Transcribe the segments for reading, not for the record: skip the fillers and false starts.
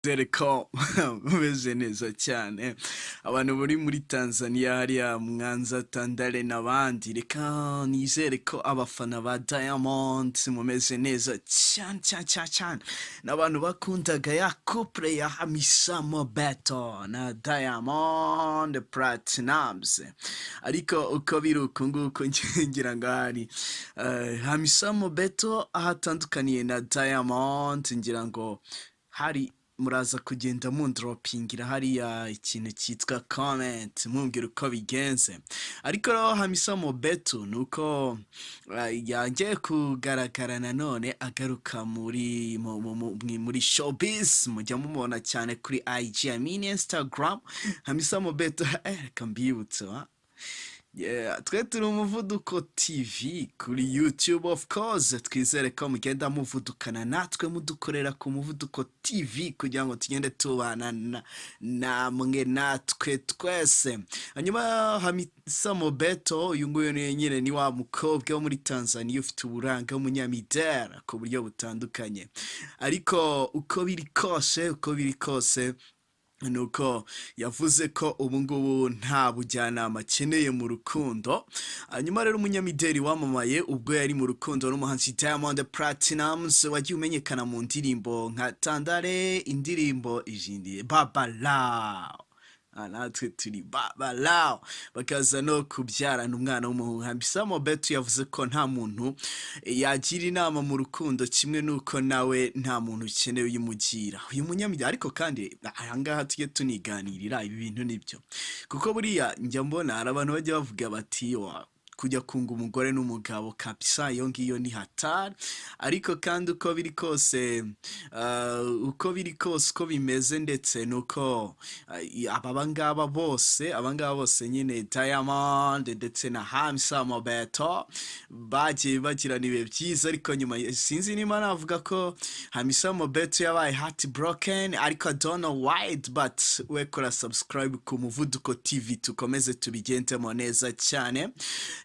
Dore ko bumeze neza cyane abantu bari muri Tanzania hariya Mwanza Tandale n'abandi reka nizere ko abafana ba Diamond mumeze neza cyane n'abantu bakundaga ya couple ya Hamisa Mobeto na Diamond Platnumz ariko uko biruko nguko ngira ngo hari Hamisa Mobeto ahatandukaniye na Diamond ngira ngo hari muraza kugenda mundropingira hariya ikintu cyitwa comment mumbwira uko bigenze ariko rero Hamisa Mobeto nuko yagiye kugaragara nanone agaruka muri showbiz mujya mumubona cyane kuri IG Instagram Hamisa Mobeto reka mbibutse twe turi umuvuduko TV kuri YouTube of course twizere ko mugenda muvudukana natwe mudukorera ku muvuduko TV kugira ngo tugende tubana namwe natwe twese hanyuma Hamisa Mobeto uyu nguyu nyine ni wa mukobwa wo muri Tanzania ufite uburanga w'umunyamideli ku buryo butandukanye ariko uko biri kose nuko yavuze ko ubu ngubu nta bujyanama akeneye mu rukundo hanyuma rero umunyamideli wamamaye ubwo yari mu rukundo n'umuhanzi Diamond Platnumz wagiye umenyekana mu ndirimbo nka Tandale indirimbo ijindi Babalao natwe turi Babalao bakaza no kubyarana umwana w'umuhungu Hamisa Mobeto yavuze ko nta muntu yagira inama mu rukundo kimwe nuko nawe nta muntu ukeneye uyimugira uyu munyamideli ariko kandi ahangaha tujye tuniganirira ibi bintu nibyo kuko buriya njya mbona hari abantu bajya bavuga bati kujya kunga umugore n'umugabo kabisa iyo ngiyo ni hatari ariko kandi uko biri kose uko bimeze ndetse nuko abangaba bose nyine Diamond ndetse na Hamisa Mobeto bagiye bagirana ibihe byiza ariko nyuma sinzi niba navuga ko Hamisa Mobeto yabaye heartbroken ariko I don't know why but we kora subscribe ku muvuduko TV tukomeze tubigendemo neza cyane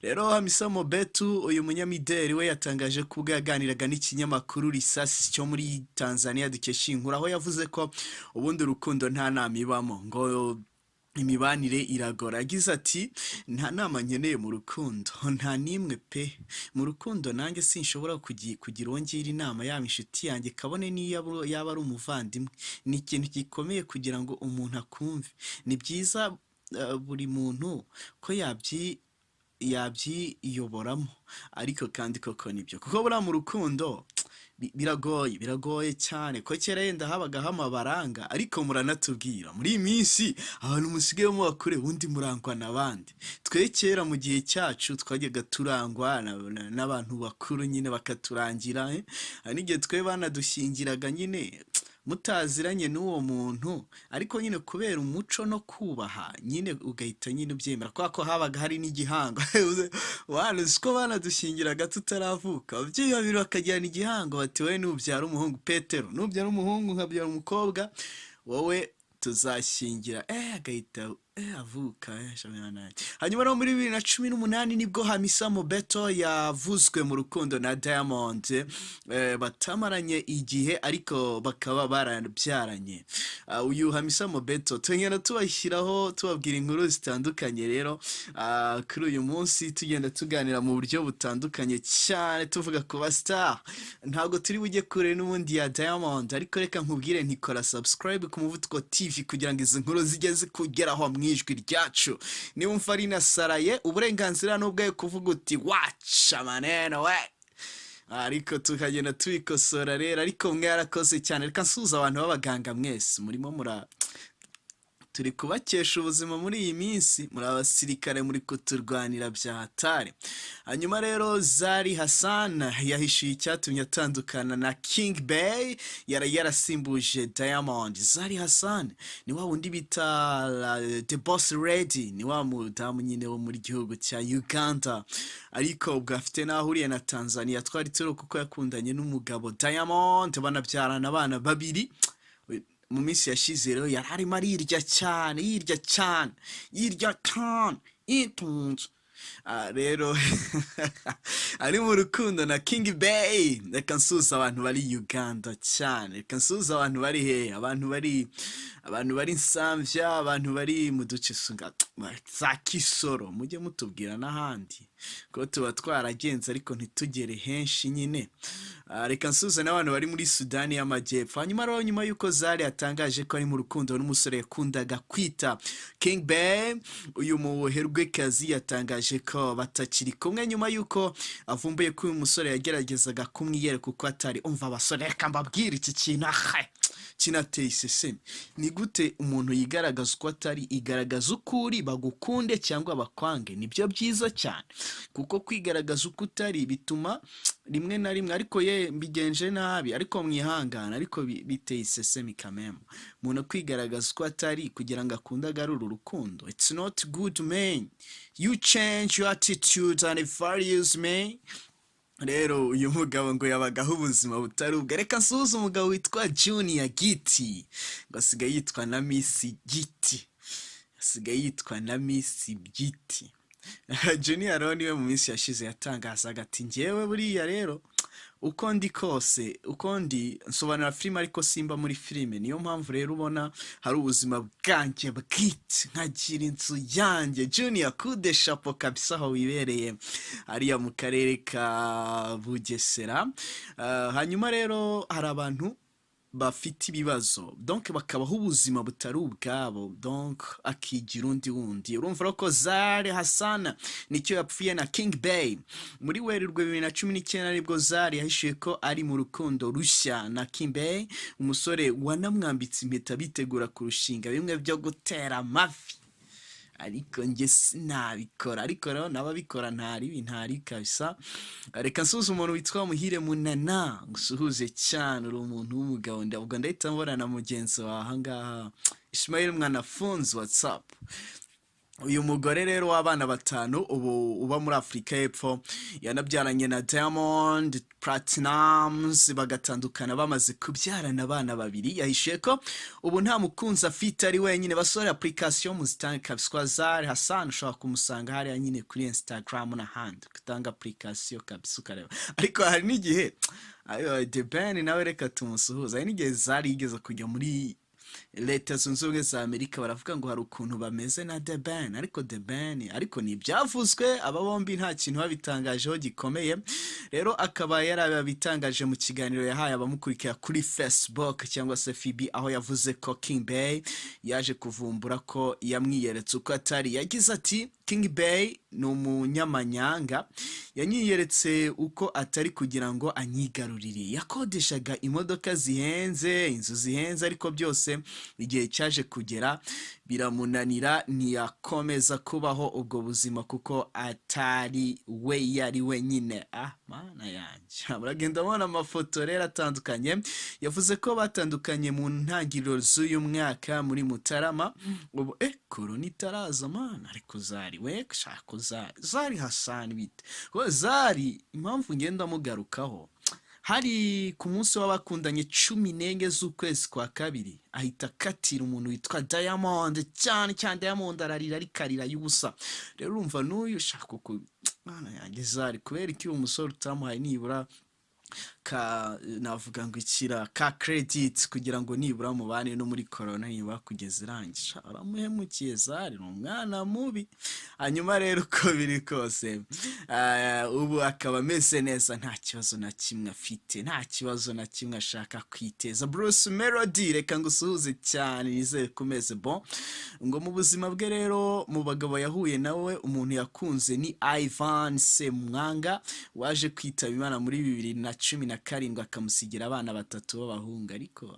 rero Hamisa Mobeto uyu munyamideli we yatangaje ko yaganiraga n'ikinyamakuru Risasi cyo muri Tanzania dukesha inkuru aho yavuze ko ubundi urukundo nta nama ibamo ngo imibanire iragora agize ati nta nama nkeneye mu rukundo nta nimwe pe mu rukundo nanjye sinshobora kugira wongira inama yaba inshuti yanjye kabone niyo yaba ari umuvandimwe ni ikintu gikomeye kugira ngo umuntu akumve ni byiza buri muntu ko yabyiyoboramo ariko kandi koko nibyo kuko bura mu rukundo biragoye cyane ko kera yenda habagaho amabaranga ariko muranatubwira muri iyi minsi abantu musigaye mu bakure undi murangwa n'abandi twe kera mu gihe cyacu twajyaga turangwa n'abantu bakuru nyine bakaturangira n'igihe twe banadushyingiraga nyine mutaziranye n'uwo muntu ariko nyine kubera umuco no kubaha nyine ugahita nyine ubyemera ko habaga hari n'igihango wana siko banadushyingiraga tutaravuka ababyeyi babiri bakajyana igihango bati wowe nubyara umuhungu Petero nubyara umuhungu nkabyara umukobwa wowe tuzashyingira agahita avuka hanyuma no muri 2018 nibwo Hamisa Mobeto yavuzwe mu rukundo na Diamond batamaranye igihe ariko bakaba barabyaranye uyu Hamisa Mobeto tugenda tubashyiraho tubabwira inkuru zitandukanye rero kuri uyu munsi tugenda tuganira mu buryo butandukanye cyane tuvuga ku ba star ntago turi bujye kure n'ubundi ya Diamond ariko reka nkubwire ntikora subscribe ku muvuduko TV kugira ngo izi nkuru zigeze kugeraho ijwi ryacu niba umva rinasaraye uburenganzira n'ubwayo kuvuga uti waca maneno we ariko tukagenda tubikosora rero ariko mwarakoze cyane reka nsuza abantu b'abaganga mwese murimo turi kubakesha ubuzima muri iyi minsi muri abasirikare muri kuturwanira bya hatari hanyuma rero ZaRI Hassan yahishuye icyatumye atandukana na King Bae yarasimbuje Diamond ZaRI Hassan ni wa wundi bita the boss lady ni wa mudamu nyine wo muri gihugu cya Uganda ariko ubwo afite nahuriye na Tanzania twari turi kuko yakundanye n'umugabo Diamond banabyarana abana babiri mu minsi yashize rero yararimo arirya cyane itunze rero ari mu rukundo na King Bae. Reka nsuhuza abantu bari Uganda cyane, reka nsuhuza abantu bari hehe, abantu bari Nsamvya, abantu bari mu duce za Kisoro, mujye mutubwira n'ahandi ko tuba twaragenze ariko ntitugere henshi nyine. Reka nsuhuze n'abantu bari muri Sudani y'Amajyepfo. Hanyuma rero nyuma y'uko ZaRI yatangaje ko ari mu rukundo n'umusore yakundaga kwita King Bae, uyu muherwekazi yatangaje ko batakiri kumwe nyuma y'uko avumbuye ko uyu musore yageragezaga kumwiyereka uko atari. Umva abasore, reka mbabwire iki kintu kinateye isesemi. Ni gute umuntu yigaragaza uko atari? Igaragaza uko uri, bagukunde cyangwa bakwange, nibyo byiza cyane, kuko kwigaragaza uko utari bituma rimwe na rimwe, ariko ye mbigenje nabi, ariko mwihangana, ariko biteye isesemi kamemo. Umuntu kwigaragaza uko atari kugira ngo akunde agarure urukundo, it's not good man. You change your attitude and values, man. Rero uyu mugabo ngo yabagaho ubuzima butari ubwo. Reka nsuhuze umugabo witwa Junior Giti, ngo asigaye yitwa na Miss Giti, Giti. Junior rero niwe mu minsi yashize yatangazaga ati njyewe buriya rero uko ndi kose, uko ndi nsobanura filime ariko simba muri filime, niyo mpamvu rero ubona hari ubuzima bwanjye bwite, nkagira inzu yanjye. Junior kude chapeau kabisa aho wibereye ariya mu karere ka Bugesera. Hanyuma rero hari abantu bafite ibibazo, donc bakabaho ubuzima butari ubwabo, donc akigira undi wundi. Urumva ko ZaRI Hassan nicyo yapfuye na King Bae muri Werurwe 2019, nibwo ZaRI yahishuye ko ari mu rukundo rushya na King Bae, umusore wanamwambitse impeta bitegura kurushinga, bimwe byo gutera amavi. Ariko nge sinabikora, ariko rero n'ababikora ntari kabisa. Reka nsuhuze umuntu witwa Muhire Munana, ngusuhuze cyane, uri umuntu w'umugabo. Ndavuga ndahita mbona na mugenzi wa ahangaha Ismail Mwanafunzi WhatsApp. Uyu mugore rero w'abana batanu ubu uba muri Afrika y'Epfo, yanabyaranye na Diamond Platnumz, bagatandukana bamaze kubyarana abana babiri. Yahishuye ko ubu nta mukunzi afite, ari wenyine. Basore application muzitanga kabisa, ZaRI Hassan ushobora kumusanga hariya nyine kuri Instagram n'ahandi, gutanga application kabisa ukareba. Ariko hari n'igihe The Ben nawe reka tumusuhuza, hari n'igihe ZaRI yigeze kujya muri Leta Zunze Ubumwe za Amerika, baravuga ngo hari ukuntu bameze na The Ben, ariko The Ben ariko ni byavuzwe, aba bombi nta kintu babitangajeho gikomeye. Rero akaba yarabitangaje mu kiganiro yahaye abamukurikira kuri Facebook cyangwa se FB, aho yavuze ko King Bae yaje kuvumbura ko yamwiyeretse uko atari. Yagize ati King Bae ni umunyamanyanga, yanyiyeretse uko atari kugira ngo anyigarurire. Yakodeshaga imodoka zihenze, inzu zihenze, ariko byose igihe cyaje kugera biramunanira, ntiyakomeza kubaho ubwo buzima kuko atari we yari wenyine. Mana yanjye, muragenda mubona amafoto rero atandukanye. Yavuze ko batandukanye mu ntangiriro z'uyu mwaka muri Mutarama. Ubu korona itaraza mana, ariko ZaRI we shaka ZaRI Hassan bite ko ZaRI, impamvu ngenda mugarukaho, hari ku munsi w'abakundanye 14 z'ukwezi kwa kabiri ahita katira umuntu witwa Diamond, cyane Diamond ararira arikarira y'ubusa. Rero urumva n'uyu shaka ko mana yanjye ZaRI, kubera iki umusore utamuhaye nibura navuga ngo ikira ka credit kugira ngo nibura mubane no muri corona niba kugeza irangisha, aramuhemukiye ZaRI, ni umwana mubi. Hanyuma rero uko biri kose ubu akaba ameze neza, nta kibazo na kimwe afite, nta kibazo na kimwe ashaka kwiteza. Bruce Melody, reka ngusuhuze cyane, nizere kumeze bon. Ngo mu buzima bwe rero, mu bagabo yahuye nawe umuntu yakunze ni Ivan Semwanga, waje kwitaba Imana muri 2017 akamusigira abana 3 b'abahungu. Ariko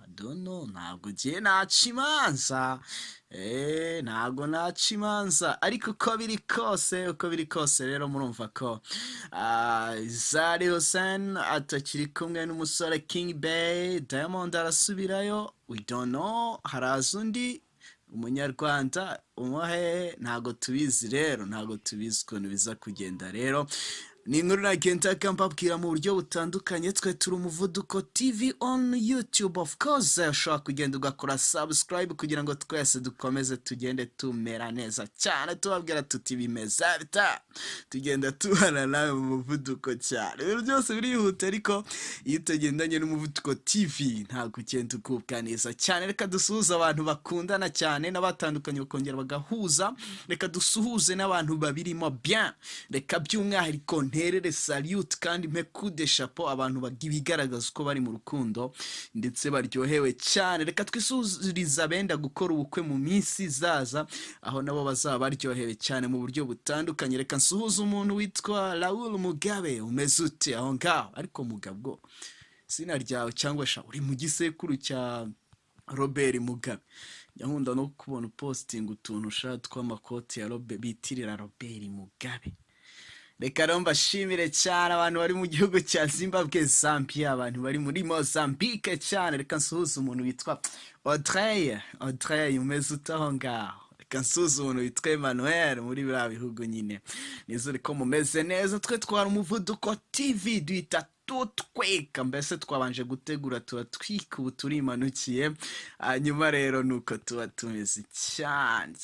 dono ntabwo giye naca imanza, ariko uko biri kose rero murumva ko ZaRI Hassan atakiri kumwe n'umusore King Bae. Diamond arasubirayo, we don't know, haraza undi umunyarwanda umuhe, ntago tubizi ukuntu biza kugenda. Rero ni inkuru nagenda mbabwira mu buryo butandukanye. Twe turi umuvuduko TV on YouTube, of course ushobora kugenda ugakora subscribe kugira ngo twese dukomeze tugende tumera neza cyane, tubabwira tuti bimeze bita, tugenda tubana nawe mu muvuduko cyane. Ibintu byose birihuta, ariko iyo utagendanye n'umuvuduko TV ntabwo ugenda ukubwa neza cyane. Reka dusuhuze abantu bakundana cyane n'abatandukanye bakongera bagahuza. Reka dusuhuze n'abantu babirimo bien. Reka by'umwihariko nterere salute kandi mpe coup de chapeau abantu bagibigaragaza ko bari mu rukundo ndetse baryohewe cyane. Reka twisuzuriza benda gukora ubukwe mu minsi zaza, aho nabo bazaba baryohewe cyane mu buryo butandukanye. Reka nsuhuze umuntu witwa Raoul Mugabe, umeze ute aho ngaho? Ariko Mugabo sina ryawe cyangwa sha uri mu gisekuru cya Robert Mugabe? Nkunda no kubona posting utuntu ushatse tw'amakoti ya Robert bitirira Robert Mugabe. Reka mbashimire cyane abantu bari mu gihugu cya Zimbabwe, Zambia, abantu bari muri Mozambique cyane. Reka nsuhuze umuntu witwa Audrey umeze ute aho ngaho? Reka nsuhuze umuntu witwa Emmanuel muri biriya bihugu nyine. Nizere ko mumeze neza. Twe twara umuvuduko TV duhita tutweka, mbese twabanje gutegura turatwika, ubu turimanukiye, hanyuma rero nuko tuba tumeze cyane.